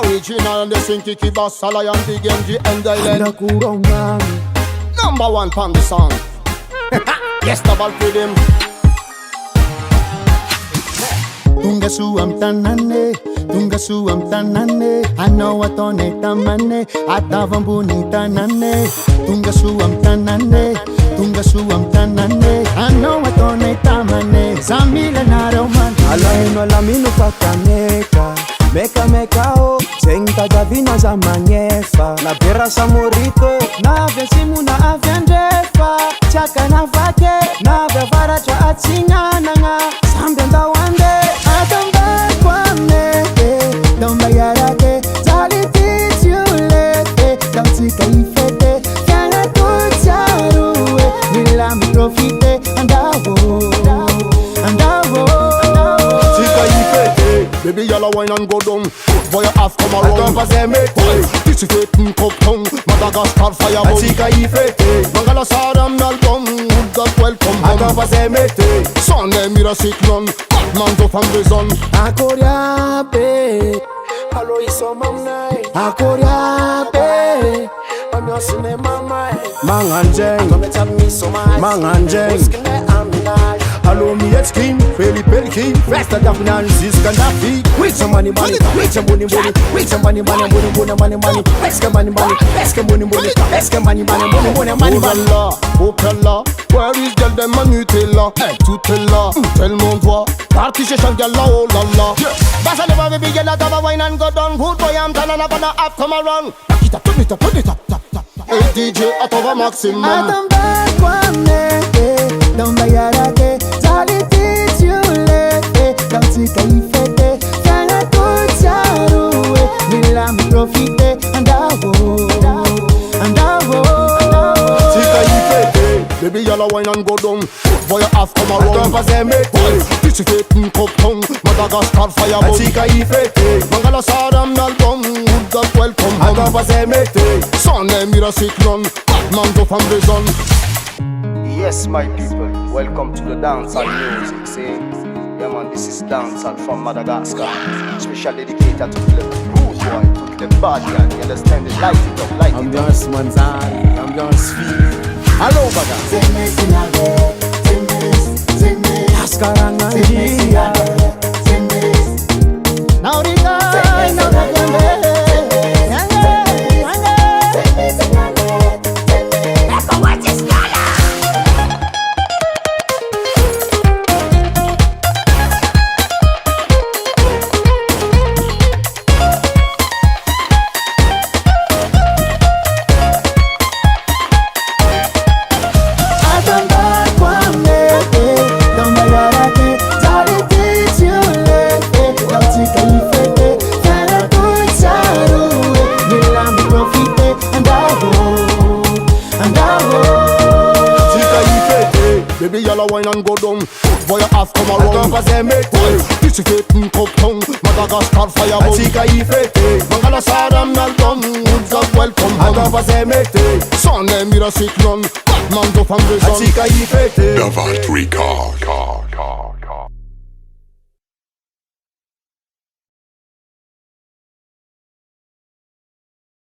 Original and the Ckycky, Basta, Lain, Big MG and Lain. Number one pon the song. Yes, double freedom. Tunga suam tanane, ano atone tamane, atavambuni tanane. Tunga suam tanane, ano atone tamane. Zamila na roman, alaino alamino pakaneka. Meka o, senta davina za manyefa. Na bera sa morito, na vesimu na avyanjefa. Chaka na vake, na bevara cha atsinga nanga. Sambenda wande, atamba kwame. Domba yarake, zali titiule. Dautika ifete, kanga kutaruwe. Nila mi profite, andawo. Baby, y'all wine and go down. Boy, you have come around. I don't say me. This is Fety, cup tongue. Madagascar fire bomb. Ckycky, Fety. Mangala Saddam album. Would that welcome home. I don't say me. Son de mira cyclone. Batman to from the sun. Akoriabe. Hello, it's on my night. Akoriabe. I'm your cinema mind. Manganjeng. Don't tell me so much. Manganjeng. Hello, me at skin, Fety, Festa Daphne, Ziskanafi. With some money, with some money, with some money, Pesca money, Opella, where is girl dem Nutella? Tout est là, tellement voix. Parti chez Changal là, oh la la. Basta never baby girl, I have a wine and go down. Good boy, I'm telling up and I have come around. Put it up. Hey DJ, I have a maximum. atamba kwame, domba yarake, zali titiule. Dautika ifete, kanga kutaruwe. Nila mi profite, andawo. Baby, y'all wine and go down. Boy, you have come around. Don't pass me. This is Fety, cup tongue. Madagascar fire bomb. Ckycky, Fety. Mangala Saddam album. Would that welcome home. I don't pass me. Son de mira cyclone. Batman to from the sun. Yes, my people, welcome to the dancehall music. See, yeah man, this is dancehall from Madagascar. Special dedicated to the rude boy, to the bad guy. You understand? Light it up, light it up. Ambiance manzani, ambiance fille. Hello, baga. Askaranga njia. Now the guy, now the Baby, y'all wine and go down. Boy, you have come around. Don't pass me. This is Fety, cup tongue. Madagascar fire bomb. Ckycky, Fety. Mangala Saddam album. Would that welcome I home. don't pass me. Son de mira cyclone. Batman to from the sun. Ckycky, Fety. Davat record.